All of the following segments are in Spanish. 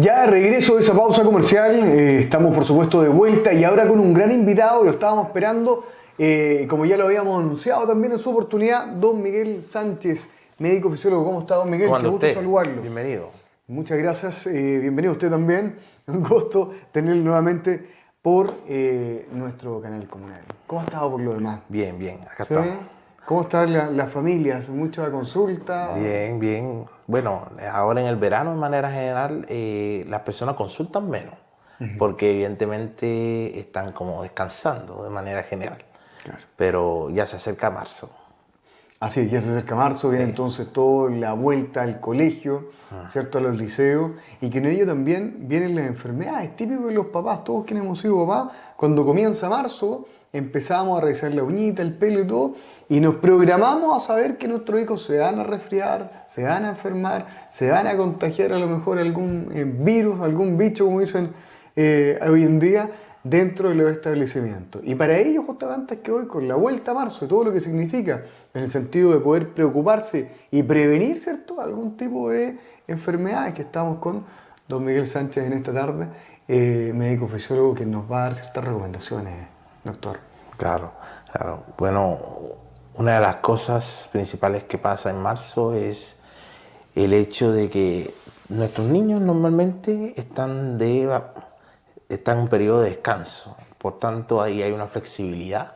Ya regreso de esa pausa comercial, estamos por supuesto de vuelta y ahora con un gran invitado, lo estábamos esperando, como ya lo habíamos anunciado también en su oportunidad, don Miguel Sánchez, médico fisiólogo. ¿Cómo está, don Miguel? ¿Cómo Qué anda gusto usted? saludarlo. Bienvenido. Muchas gracias, bienvenido usted también, un gusto tenerlo nuevamente por nuestro canal comunal. ¿Cómo ha estado por lo demás? Bien, bien, acá ¿Sí? estamos. ¿Cómo están las familias? ¿Mucha consulta? Bien, bien. Bueno, ahora en el verano, de manera general, las personas consultan menos, porque evidentemente están como descansando de manera general. Claro. Pero ya se acerca marzo. Así es, ya se acerca marzo, viene Sí. entonces toda la vuelta al colegio, ¿cierto? A los liceos, y que en ello también vienen las enfermedades, típico de los papás, todos quienes hemos sido papás, cuando comienza marzo empezamos a revisar la uñita, el pelo y todo, y nos programamos a saber que nuestros hijos se van a resfriar, se van a enfermar, se van a contagiar a lo mejor algún virus, algún bicho, como dicen hoy en día, dentro de los establecimientos. Y para ello justamente es que hoy con la vuelta a marzo y todo lo que significa, en el sentido de poder preocuparse y prevenir, ¿cierto?, algún tipo de enfermedades, que estamos con don Miguel Sánchez en esta tarde, médico fisiólogo, que nos va a dar ciertas recomendaciones, doctor. Claro, claro. Bueno, una de las cosas principales que pasa en marzo es el hecho de que nuestros niños normalmente están en un periodo de descanso. Por tanto, ahí hay una flexibilidad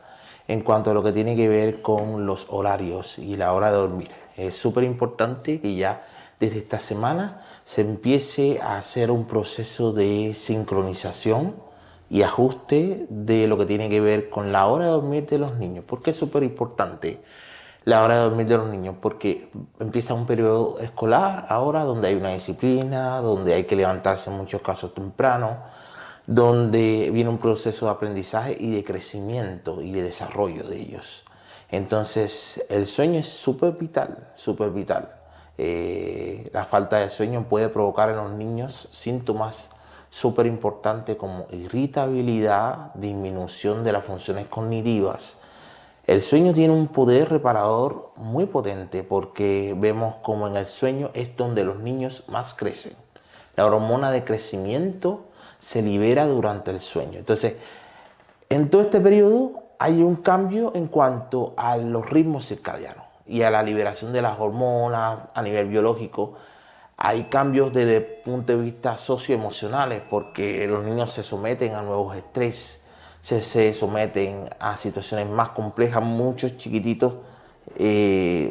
en cuanto a lo que tiene que ver con los horarios y la hora de dormir. Es súper importante que ya desde esta semana se empiece a hacer un proceso de sincronización y ajuste de lo que tiene que ver con la hora de dormir de los niños. ¿Por qué es súper importante la hora de dormir de los niños? Porque empieza un periodo escolar ahora donde hay una disciplina, donde hay que levantarse en muchos casos temprano, donde viene un proceso de aprendizaje y de crecimiento y de desarrollo de ellos. Entonces el sueño es súper vital, súper vital. La falta de sueño puede provocar en los niños síntomas súper importantes como irritabilidad, disminución de las funciones cognitivas. El sueño tiene un poder reparador muy potente porque vemos como en el sueño es donde los niños más crecen. La hormona de crecimiento se libera durante el sueño. Entonces, en todo este periodo hay un cambio en cuanto a los ritmos circadianos y a la liberación de las hormonas a nivel biológico. Hay cambios desde el punto de vista socioemocionales porque los niños se someten a nuevos estrés, se someten a situaciones más complejas. Muchos chiquititos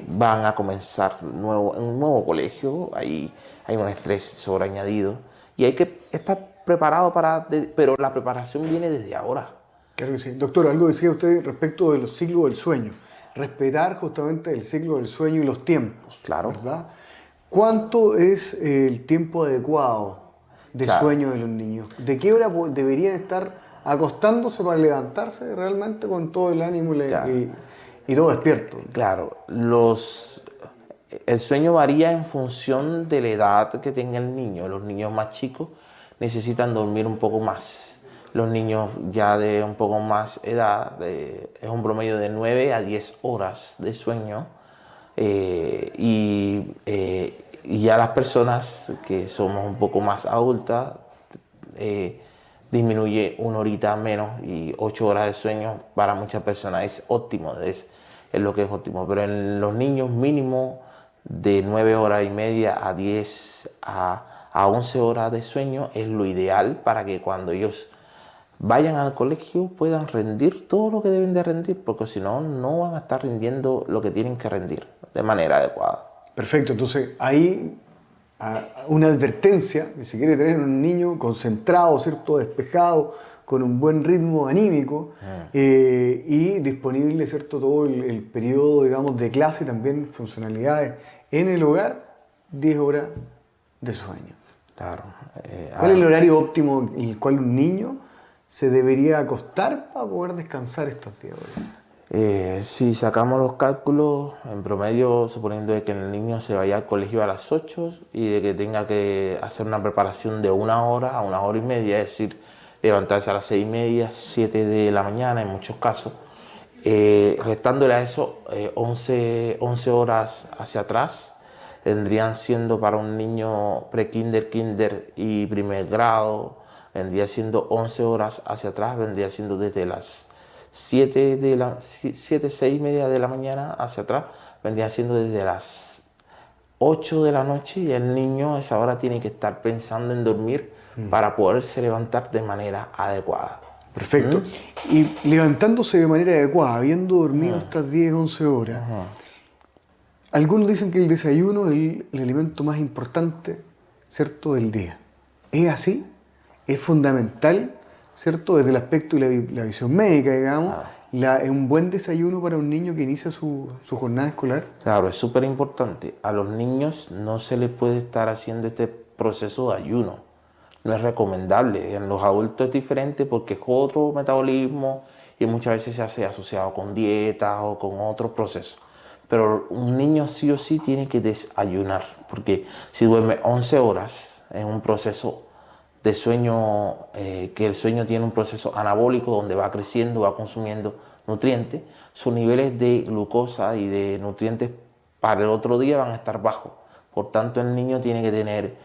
van a comenzar en un nuevo colegio, hay un estrés sobreañadido y hay que estar preparado pero la preparación viene desde ahora. Claro que sí. Doctor, algo decía usted respecto de los ciclos del sueño. Respetar justamente el ciclo del sueño y los tiempos, Claro, ¿verdad? ¿Cuánto es el tiempo adecuado de claro, sueño de los niños? ¿De qué hora deberían estar acostándose para levantarse realmente con todo el ánimo claro, y todo despierto? claro. El sueño varía en función de la edad que tenga el niño. Los niños más chicos necesitan dormir un poco más. Los niños ya de un poco más edad, es un promedio de 9 a 10 horas de sueño. Y ya las personas que somos un poco más adultas, disminuye una horita menos y 8 horas de sueño para muchas personas es óptimo, es lo que es óptimo. Pero en los niños mínimo de 9 horas y media a 10 a 11 horas de sueño es lo ideal para que cuando ellos vayan al colegio puedan rendir todo lo que deben de rendir, porque si no, no van a estar rindiendo lo que tienen que rendir de manera adecuada. Perfecto, entonces ahí una advertencia, que si quiere tener un niño concentrado, ¿cierto?, despejado, con un buen ritmo anímico y disponible, ¿cierto?, todo el periodo, digamos, de clase y también funcionalidades en el hogar, 10 horas de sueño. Claro. ¿Cuál es el horario óptimo en el cual un niño se debería acostar para poder descansar estas 10 horas? Si sacamos los cálculos, en promedio, suponiendo de que el niño se vaya al colegio a las 8 y de que tenga que hacer una preparación de 1 hora a 1 hora y media, es decir, levantarse a las 6:30, 7 de la mañana en muchos casos, restándole a eso 11 horas hacia atrás, vendrían siendo para un niño pre-kinder, kinder y primer grado, vendría siendo 11 horas hacia atrás, vendría siendo desde las 6:30 de la mañana hacia atrás, vendría siendo desde las 8 de la noche, y el niño a esa hora tiene que estar pensando en dormir para poderse levantar de manera adecuada. Perfecto. Y levantándose de manera adecuada, habiendo dormido estas 10, 11 horas, algunos dicen que el desayuno es el alimento más importante, ¿cierto?, del día. ¿Es así? ¿Es fundamental, ¿cierto?, desde el aspecto de la visión médica, digamos, un buen desayuno para un niño que inicia su jornada escolar? Claro, es súper importante. A los niños no se les puede estar haciendo este proceso de ayuno. No es recomendable. En los adultos es diferente porque es otro metabolismo y muchas veces se hace asociado con dietas o con otros procesos. Pero un niño sí o sí tiene que desayunar, porque si duerme 11 horas en un proceso de sueño, que el sueño tiene un proceso anabólico donde va creciendo, va consumiendo nutrientes, sus niveles de glucosa y de nutrientes para el otro día van a estar bajos. Por tanto, el niño tiene que tener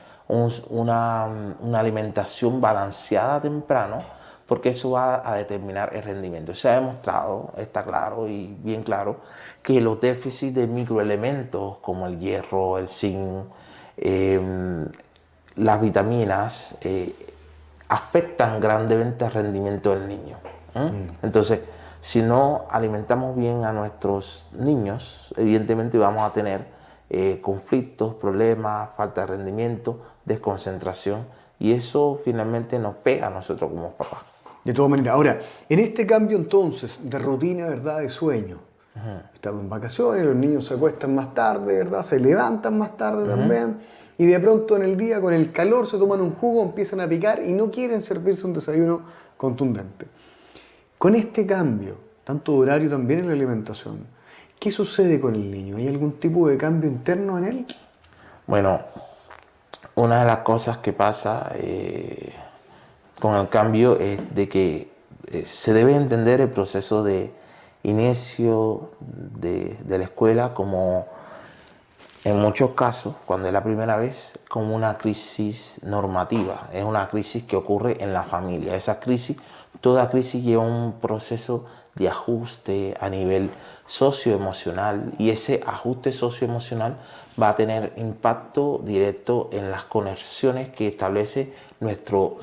una alimentación balanceada temprano, porque eso va a determinar el rendimiento. Se ha demostrado, está claro y bien claro, que los déficits de microelementos como el hierro, el zinc, las vitaminas afectan grandemente el rendimiento del niño. Entonces, si no alimentamos bien a nuestros niños, evidentemente vamos a tener conflictos, problemas, falta de rendimiento, desconcentración, y eso finalmente nos pega a nosotros como papás. De todas maneras. Ahora, en este cambio entonces de rutina, ¿verdad?, de sueño. Estamos en vacaciones, los niños se acuestan más tarde, ¿verdad?, se levantan más tarde también, y de pronto en el día con el calor se toman un jugo, empiezan a picar y no quieren servirse un desayuno contundente. Con este cambio, tanto de horario también en la alimentación, ¿qué sucede con el niño? ¿Hay algún tipo de cambio interno en él? Bueno, una de las cosas que pasa con el cambio es de que se debe entender el proceso de inicio de la escuela como, en muchos casos, cuando es la primera vez, como una crisis normativa. Es una crisis que ocurre en la familia. Toda crisis lleva un proceso de ajuste a nivel socioemocional, y ese ajuste socioemocional va a tener impacto directo en las conexiones que establece nuestro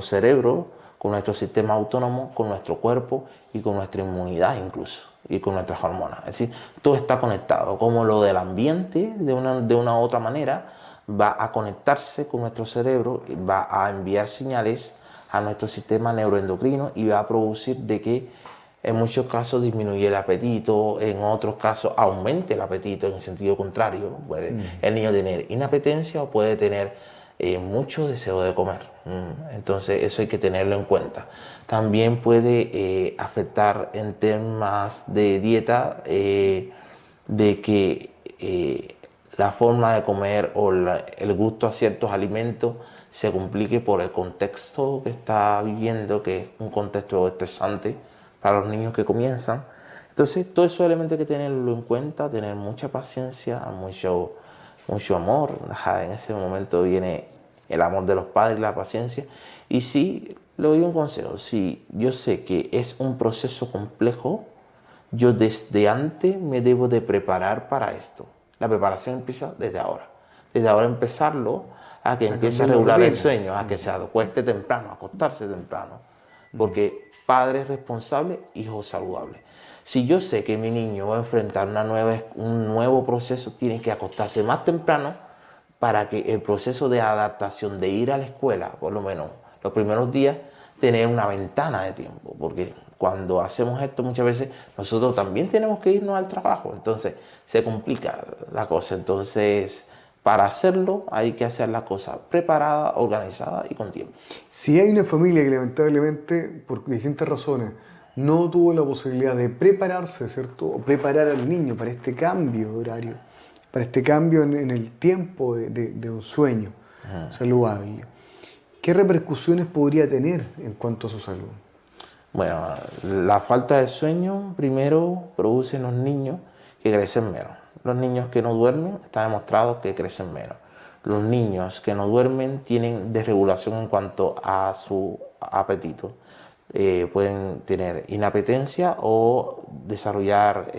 cerebro con nuestro sistema autónomo, con nuestro cuerpo y con nuestra inmunidad incluso, y con nuestras hormonas. Es decir, todo está conectado, como lo del ambiente de una u otra manera va a conectarse con nuestro cerebro, va a enviar señales a nuestro sistema neuroendocrino y va a producir de que en muchos casos disminuye el apetito, en otros casos aumente el apetito en sentido contrario. Puede el niño tener inapetencia o puede tener mucho deseo de comer. Entonces eso hay que tenerlo en cuenta. También puede afectar en temas de dieta, de que la forma de comer o el gusto a ciertos alimentos se complique por el contexto que está viviendo, que es un contexto estresante para los niños que comienzan. Entonces, todos esos elementos hay que tenerlo en cuenta, tener mucha paciencia, mucho amor. En ese momento viene el amor de los padres, la paciencia. Y sí, le doy un consejo. Si yo sé que es un proceso complejo, yo desde antes me debo de preparar para esto. La preparación empieza desde ahora. Desde ahora empezarlo a que empiece a regular el sueño, a que se acueste temprano, a acostarse temprano. Porque padre responsable, hijo saludable. Si yo sé que mi niño va a enfrentar un nuevo proceso, tiene que acostarse más temprano para que el proceso de adaptación, de ir a la escuela, por lo menos los primeros días, tener una ventana de tiempo. Porque cuando hacemos esto muchas veces nosotros también tenemos que irnos al trabajo. Entonces se complica la cosa. Entonces, para hacerlo hay que hacer la cosa preparada, organizada y con tiempo. Si hay una familia que lamentablemente, por distintas razones, no tuvo la posibilidad de prepararse, ¿cierto?, o preparar al niño para este cambio de horario, para este cambio en el tiempo de un sueño saludable, ¿qué repercusiones podría tener en cuanto a su salud? Bueno, la falta de sueño primero produce en los niños que crecen menos. Los niños que no duermen está demostrado que crecen menos. Los niños que no duermen tienen desregulación en cuanto a su apetito. Pueden tener inapetencia o desarrollar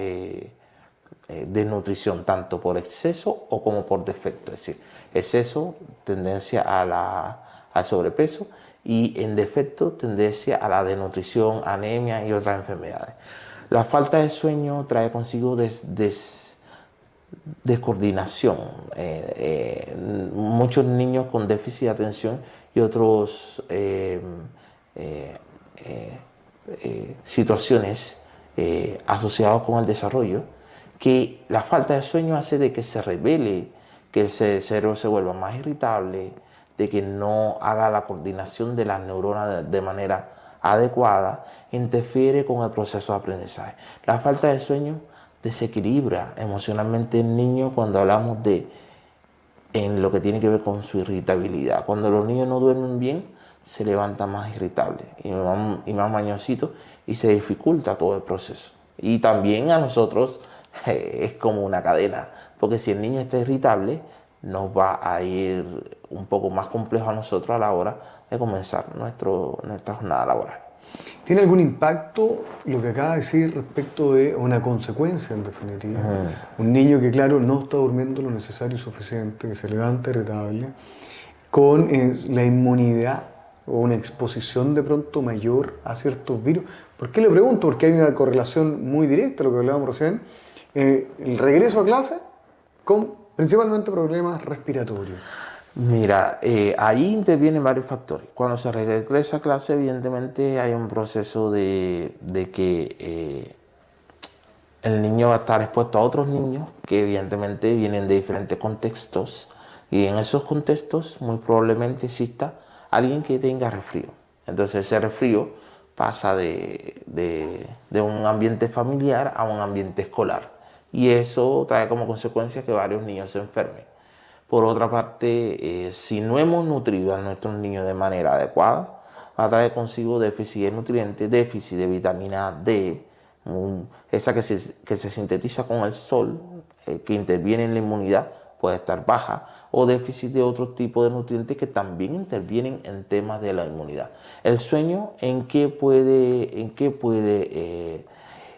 desnutrición, tanto por exceso o como por defecto. Es decir, exceso, tendencia al sobrepeso, y en defecto, tendencia a la desnutrición, anemia y otras enfermedades. La falta de sueño trae consigo descoordinación. Muchos niños con déficit de atención y otros situaciones asociadas con el desarrollo, que la falta de sueño hace de que se revele, que el cerebro se vuelva más irritable, de que no haga la coordinación de las neuronas de manera adecuada, interfiere con el proceso de aprendizaje. La falta de sueño desequilibra emocionalmente el niño cuando hablamos en lo que tiene que ver con su irritabilidad. Cuando los niños no duermen bien, se levantan más irritables y más mañositos, y se dificulta todo el proceso. Y también a nosotros es como una cadena, porque si el niño está irritable, nos va a ir un poco más complejo a nosotros a la hora de comenzar nuestra jornada laboral. ¿Tiene algún impacto lo que acaba de decir respecto de una consecuencia, en definitiva? Un niño que, claro, no está durmiendo lo necesario y suficiente, que se levanta irritable, con la inmunidad o una exposición de pronto mayor a ciertos virus. ¿Por qué le pregunto? Porque hay una correlación muy directa, lo que hablábamos recién, el regreso a clase con principalmente problemas respiratorios. Mira, ahí intervienen varios factores. Cuando se regresa a clase, evidentemente hay un proceso de que el niño va a estar expuesto a otros niños que evidentemente vienen de diferentes contextos, y en esos contextos muy probablemente exista alguien que tenga resfrío. Entonces ese resfrío pasa de un ambiente familiar a un ambiente escolar, y eso trae como consecuencia que varios niños se enfermen. Por otra parte, si no hemos nutrido a nuestros niños de manera adecuada, va a traer consigo déficit de nutrientes, déficit de vitamina D, esa que se sintetiza con el sol, que interviene en la inmunidad, puede estar baja, o déficit de otro tipo de nutrientes que también intervienen en temas de la inmunidad. El sueño, ¿en qué puede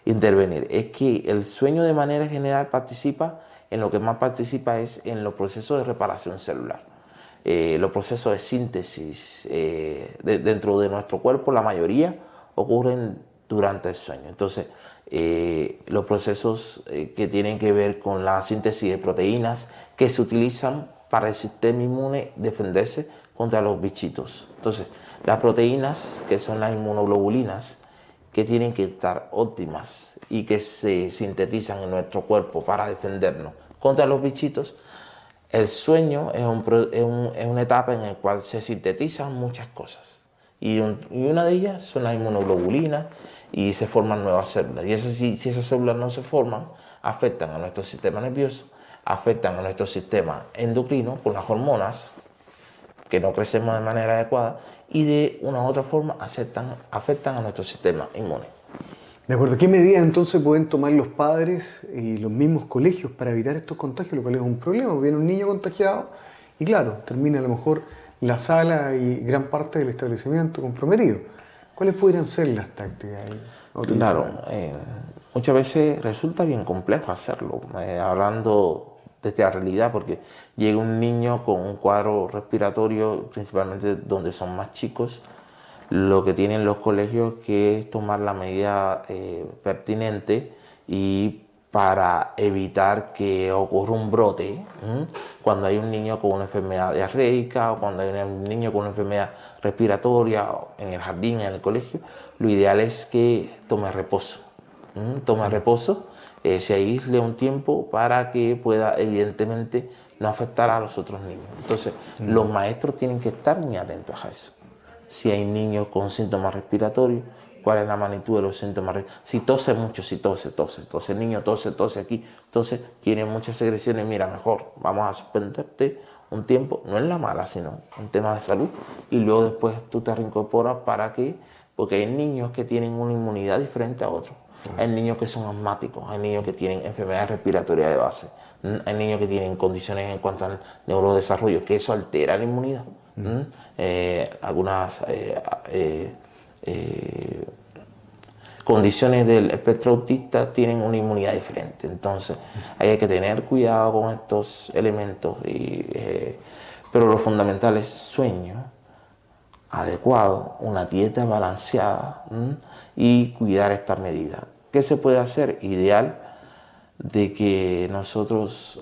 intervenir? Es que el sueño de manera general en lo que más participa es en los procesos de reparación celular. Los procesos de síntesis dentro de nuestro cuerpo, la mayoría ocurren durante el sueño. Entonces, los procesos que tienen que ver con la síntesis de proteínas que se utilizan para el sistema inmune defenderse contra los bichitos. Entonces, las proteínas, que son las inmunoglobulinas, que tienen que estar óptimas y que se sintetizan en nuestro cuerpo para defendernos contra los bichitos. El sueño es una etapa en la cual se sintetizan muchas cosas, y una de ellas son las inmunoglobulinas, y se forman nuevas células, y si esas células no se forman, afectan a nuestro sistema nervioso, afectan a nuestro sistema endocrino con las hormonas, que no crecemos de manera adecuada, y de una u otra forma afectan a nuestro sistema inmune. De acuerdo, ¿qué medidas entonces pueden tomar los padres y los mismos colegios para evitar estos contagios? Lo cual es un problema. Viene un niño contagiado y claro, termina a lo mejor la sala y gran parte del establecimiento comprometido. ¿Cuáles podrían ser las tácticas a utilizar? Claro, muchas veces resulta bien complejo hacerlo, hablando desde la realidad, porque llega un niño con un cuadro respiratorio, principalmente donde son más chicos. Lo que tienen los colegios que es tomar la medida pertinente, y para evitar que ocurra un brote, cuando hay un niño con una enfermedad diarreica, o cuando hay un niño con una enfermedad respiratoria en el jardín, en el colegio, lo ideal es que tome reposo. Tome reposo, se aísle un tiempo para que pueda evidentemente no afectar a los otros niños. Entonces, los maestros tienen que estar muy atentos a eso. Si hay niños con síntomas respiratorios, cuál es la magnitud de los síntomas. Si tose mucho, si tose, el niño tose aquí, entonces tiene muchas secreciones, mira, mejor vamos a suspenderte un tiempo, no en la mala, sino en temas de salud, y luego después tú te reincorporas. ¿Para qué? Porque hay niños que tienen una inmunidad diferente a otros. Hay niños que son asmáticos, hay niños que tienen enfermedades respiratorias de base, hay niños que tienen condiciones en cuanto al neurodesarrollo, que eso altera la inmunidad. Algunas condiciones del espectro autista tienen una inmunidad diferente. Entonces, hay que tener cuidado con estos elementos. Pero lo fundamental es sueño adecuado, una dieta balanceada y cuidar estas medidas. ¿Qué se puede hacer? Ideal de que nosotros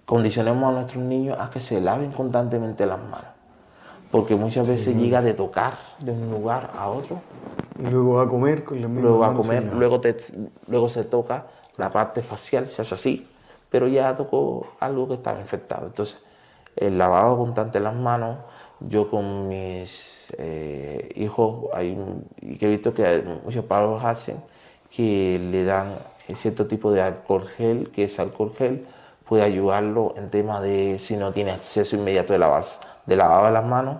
condicionemos a nuestros niños a que se laven constantemente las manos. Porque muchas veces llega de tocar de un lugar a otro. Y luego va a comer con las mismas Luego va a manos comer, sin lavar. luego se toca la parte facial, se hace así, pero ya tocó algo que estaba infectado. Entonces, el lavado constante de las manos, yo con mis hijos, que he visto que muchos padres hacen, que le dan cierto tipo de alcohol gel, que ese alcohol gel puede ayudarlo en tema de si no tiene acceso inmediato de lavado de las manos,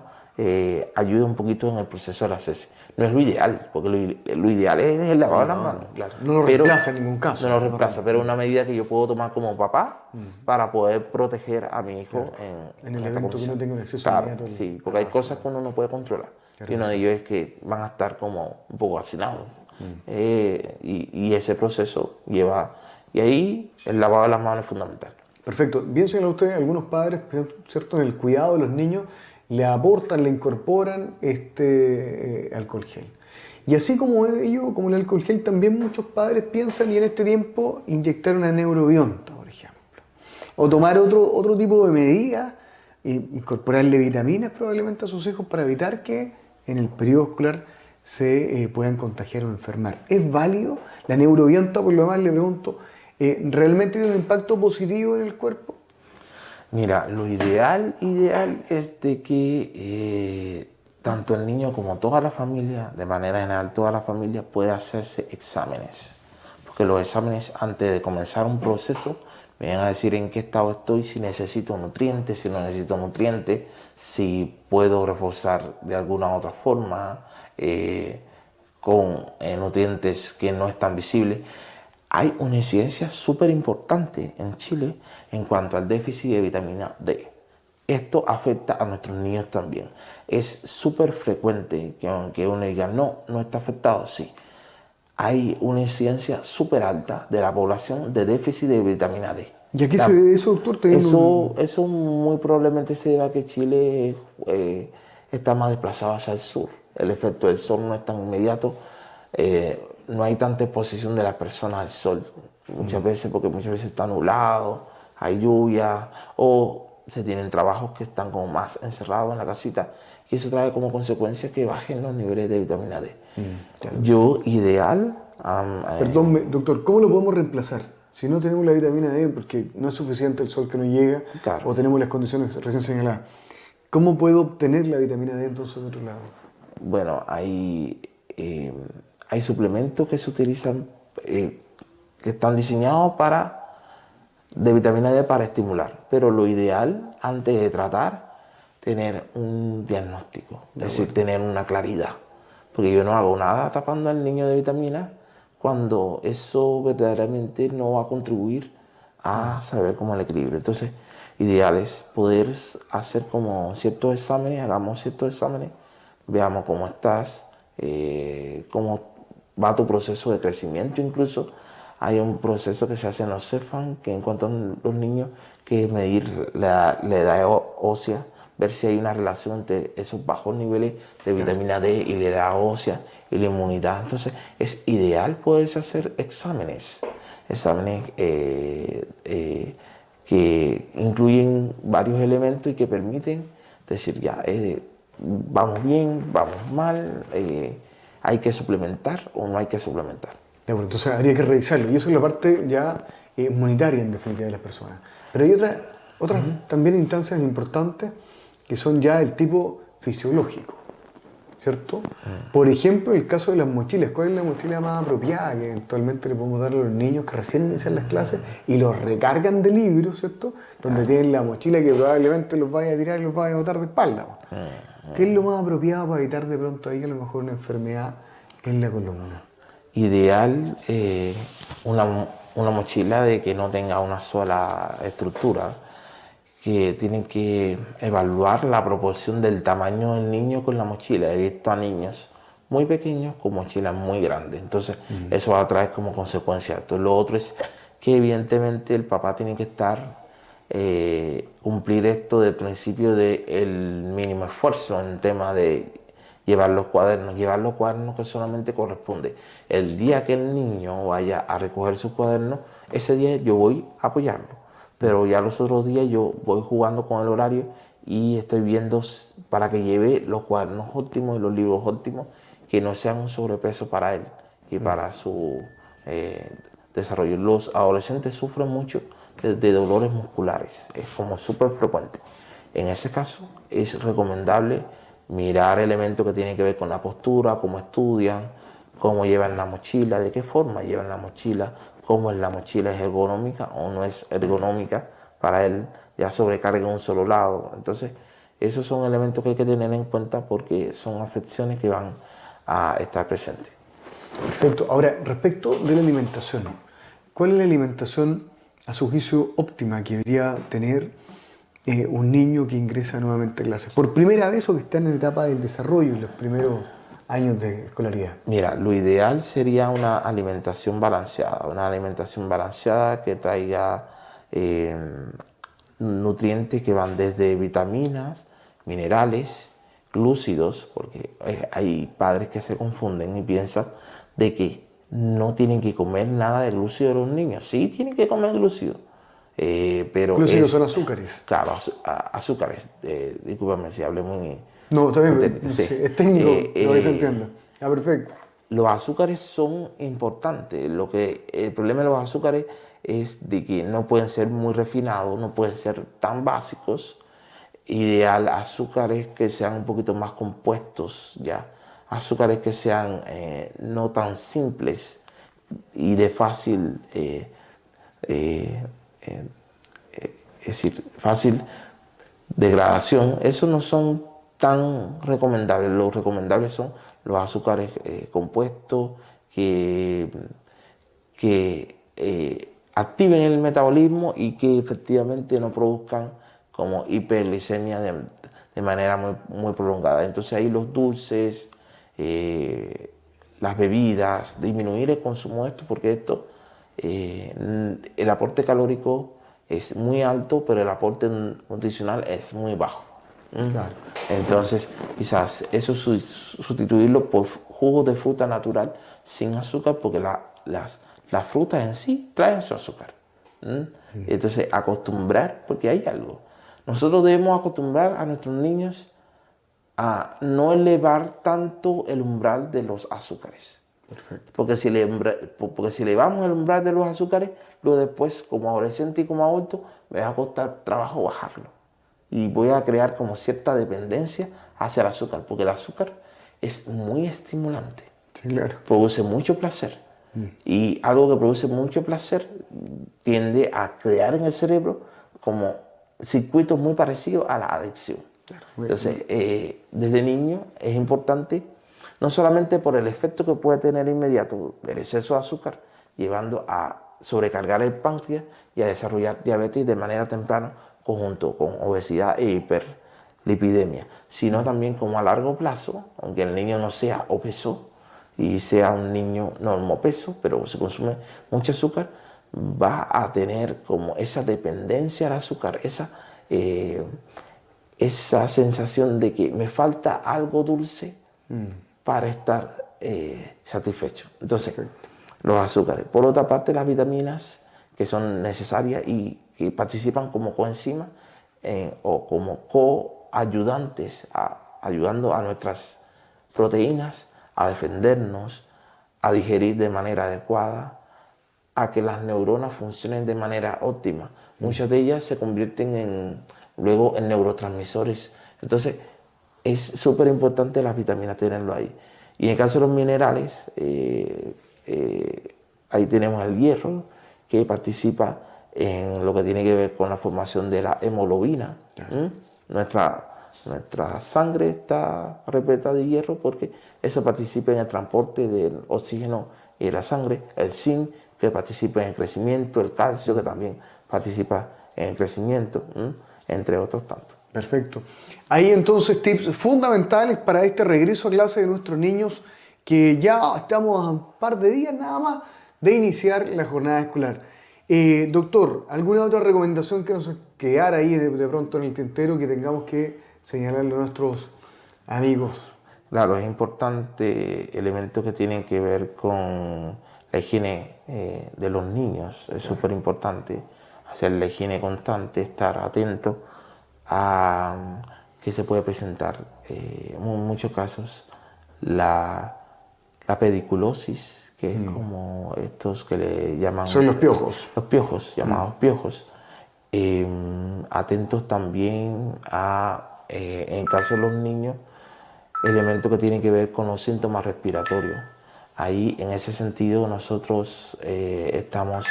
ayuda un poquito en el proceso de la asepsia. No es lo ideal, porque lo ideal es el lavado de las manos. Claro. No lo reemplaza en ningún caso. No lo reemplaza, pero es una medida que yo puedo tomar como papá para poder proteger a mi hijo En el esta evento que no condición. tenga un acceso Claro, inmediato. sí, porque hay cosas que uno no puede controlar. Y uno de ellos es que van a estar como un poco hacinados. Y ese proceso lleva... Y ahí el lavado de las manos es fundamental. Perfecto. Bien señala usted, algunos padres, ¿cierto? En el cuidado de los niños le aportan, le incorporan este alcohol gel. Y así como ello, como el alcohol gel, también muchos padres piensan y en este tiempo inyectar una neurobionta, por ejemplo. O tomar otro tipo de medidas, incorporarle vitaminas probablemente a sus hijos para evitar que en el periodo escolar se puedan contagiar o enfermar. ¿Es válido? La neurobionta, por lo demás, le pregunto, ¿realmente tiene un impacto positivo en el cuerpo? Mira, lo ideal es de que tanto el niño como toda la familia, de manera general toda la familia, pueda hacerse exámenes. Porque los exámenes, antes de comenzar un proceso, me van a decir en qué estado estoy, si necesito nutrientes, si no necesito nutrientes, si puedo reforzar de alguna otra forma con nutrientes que no están visibles. Hay una incidencia súper importante en Chile en cuanto al déficit de vitamina D. Esto afecta a nuestros niños también. Es súper frecuente que aunque uno diga no está afectado, sí. Hay una incidencia súper alta de la población de déficit de vitamina D. ¿Y a qué se debe eso, doctor? Eso muy probablemente se debe a que Chile está más desplazado hacia el sur. El efecto del sol no es tan inmediato. No hay tanta exposición de las personas al sol. Muchas veces, porque muchas veces está nublado, hay lluvia, o se tienen trabajos que están como más encerrados en la casita. Y eso trae como consecuencia que bajen los niveles de vitamina D. Yo, ideal... Perdón, doctor, ¿cómo lo podemos reemplazar? Si no tenemos la vitamina D, porque no es suficiente el sol que nos llega, Claro. o tenemos las condiciones recién señaladas, ¿cómo puedo obtener la vitamina D entonces de otro lado? Bueno, hay suplementos que se utilizan, que están diseñados de vitamina D para estimular, pero lo ideal, antes de tratar, tener un diagnóstico, es decir, tener una claridad, porque yo no hago nada tapando al niño de vitaminas cuando eso verdaderamente no va a contribuir a saber cómo el equilibrio. Entonces, ideal es poder hacer como ciertos exámenes, hagamos ciertos exámenes, veamos cómo estás, cómo va tu proceso de crecimiento. Incluso hay un proceso que se hace en los CEFAM, que en cuanto a los niños, que es medir la edad ósea, ver si hay una relación entre esos bajos niveles de vitamina D y la edad ósea y la inmunidad. Entonces es ideal poderse hacer exámenes que incluyen varios elementos y que permiten decir ya, vamos bien, vamos mal, hay que suplementar o no hay que suplementar. Ya, bueno, entonces habría que revisarlo. Y eso es la parte ya monetaria, en definitiva, de las personas. Pero hay otras también instancias importantes que son ya el tipo fisiológico, ¿cierto? Por ejemplo, el caso de las mochilas. ¿Cuál es la mochila más apropiada que eventualmente le podemos dar a los niños que recién inician las clases y los recargan de libros, ¿cierto? Donde tienen la mochila que probablemente los vaya a tirar y los vaya a botar de espalda. ¿Qué es lo más apropiado para evitar de pronto ahí a lo mejor una enfermedad en la columna? Ideal una mochila de que no tenga una sola estructura, que tienen que evaluar la proporción del tamaño del niño con la mochila. He visto a niños muy pequeños con mochilas muy grandes, entonces eso va a traer como consecuencia. Entonces, lo otro es que evidentemente el papá tiene que estar, cumplir esto del principio del mínimo esfuerzo en tema de llevar los cuadernos. Llevar los cuadernos que solamente corresponde el día que el niño vaya a recoger sus cuadernos, ese día yo voy a apoyarlo. Pero ya los otros días yo voy jugando con el horario y estoy viendo para que lleve los cuadernos óptimos y los libros óptimos, que no sean un sobrepeso para él y para su desarrollo. Los adolescentes sufren mucho de dolores musculares, es como súper frecuente. En ese caso es recomendable mirar elementos que tienen que ver con la postura, cómo estudian, cómo llevan la mochila, de qué forma llevan la mochila, cómo es la mochila, es ergonómica o no es ergonómica para él, ya sobrecarga en un solo lado. Entonces, esos son elementos que hay que tener en cuenta porque son afecciones que van a estar presentes. Perfecto. Ahora, respecto de la alimentación, ¿cuál es la alimentación, a su juicio, óptima que debería tener un niño que ingresa nuevamente a clases? Por primera vez o que está en la etapa del desarrollo, en los primeros años de escolaridad. Mira, lo ideal sería una alimentación balanceada que traiga nutrientes que van desde vitaminas, minerales, glúcidos, porque hay padres que se confunden y piensan de que no tienen que comer nada de glúcido los niños. Sí tienen que comer glúcido, pero Glúcidos son azúcares. claro, azúcares. Discúlpame si hablé muy... No, está bien, técnico, sí. es técnico, lo que se entiende. Ah, perfecto. Los azúcares son importantes. El problema de los azúcares es de que no pueden ser muy refinados, no pueden ser tan básicos. Ideal azúcares que sean un poquito más compuestos, ya. Azúcares que sean no tan simples y de fácil, es decir, fácil degradación. Esos no son tan recomendables. Los recomendables son los azúcares compuestos que activen el metabolismo y que efectivamente no produzcan como hiperglicemia de manera muy prolongada. Entonces ahí los dulces, las bebidas, disminuir el consumo de esto, porque esto, el aporte calórico es muy alto, pero el aporte nutricional es muy bajo. Claro. Entonces, quizás eso sustituirlo por jugos de fruta natural sin azúcar, porque las frutas en sí traen su azúcar. Entonces, acostumbrar, porque hay algo. Nosotros debemos acostumbrar a nuestros niños a no elevar tanto el umbral de los azúcares. Perfecto. Porque si elevamos el umbral de los azúcares, luego después, como adolescente y como adulto, me va a costar trabajo bajarlo. Y voy a crear como cierta dependencia hacia el azúcar, porque el azúcar es muy estimulante. Sí, claro. Produce mucho placer. Y algo que produce mucho placer tiende a crear en el cerebro como circuitos muy parecidos a la adicción. Entonces, desde niño es importante, no solamente por el efecto que puede tener inmediato el exceso de azúcar, llevando a sobrecargar el páncreas y a desarrollar diabetes de manera temprana, conjunto con obesidad e hiperlipidemia, sino también como a largo plazo, aunque el niño no sea obeso y sea un niño normopeso, pero se consume mucho azúcar, va a tener como esa dependencia al azúcar, esa sensación de que me falta algo dulce para estar satisfecho. Entonces, los azúcares. Por otra parte, las vitaminas que son necesarias y que participan como coenzimas o como coayudantes, ayudando a nuestras proteínas a defendernos, a digerir de manera adecuada, a que las neuronas funcionen de manera óptima. Muchas de ellas se convierten luego en neurotransmisores. Entonces, es súper importante las vitaminas tenerlo ahí. Y en el caso de los minerales, ahí tenemos el hierro, que participa en lo que tiene que ver con la formación de la hemoglobina. Nuestra sangre está repleta de hierro porque eso participa en el transporte del oxígeno y la sangre, el zinc, que participa en el crecimiento, el calcio, que también participa en el crecimiento, entre otros tantos. Perfecto. Hay entonces tips fundamentales para este regreso a clase de nuestros niños, que ya estamos a un par de días nada más de iniciar la jornada escolar. Doctor, ¿alguna otra recomendación que nos quedara ahí de pronto en el tintero que tengamos que señalarle a nuestros amigos? Claro, es importante elementos que tienen que ver con la higiene de los niños. Es súper importante hacer la higiene constante, estar atento a que se puede presentar en muchos casos la pediculosis, que es como estos que le llaman... Son los piojos. Los piojos, llamados piojos. Atentos también a, en caso de los niños, elementos que tienen que ver con los síntomas respiratorios. Ahí, en ese sentido, nosotros estamos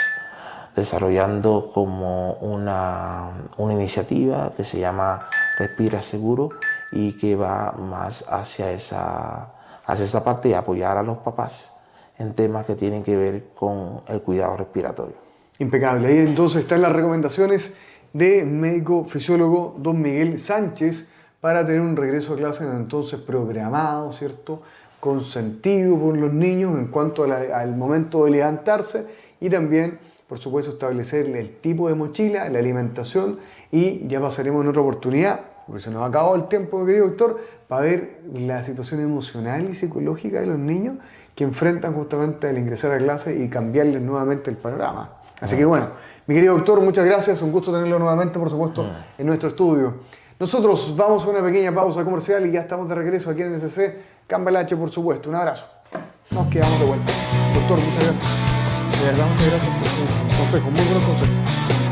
desarrollando como una iniciativa que se llama Respira Seguro y que va más hacia esa parte de apoyar a los papás en temas que tienen que ver con el cuidado respiratorio. Impecable. Ahí entonces están las recomendaciones de médico fisiólogo don Miguel Sánchez para tener un regreso a clase entonces programado, ¿cierto? Con sentido por los niños en cuanto al momento de levantarse y también, por supuesto, establecer el tipo de mochila, la alimentación, y ya pasaremos en otra oportunidad, porque se nos ha acabado el tiempo, mi querido doctor, para ver la situación emocional y psicológica de los niños que enfrentan justamente al ingresar a clase y cambiarles nuevamente el panorama. Así que bueno, mi querido doctor, muchas gracias, un gusto tenerlo nuevamente, por supuesto, en nuestro estudio. Nosotros vamos a una pequeña pausa comercial y ya estamos de regreso aquí en NSC Cambalache, por supuesto. Un abrazo. Nos quedamos de vuelta. Doctor, muchas gracias. De verdad, muchas gracias por su consejo, muy buenos consejos.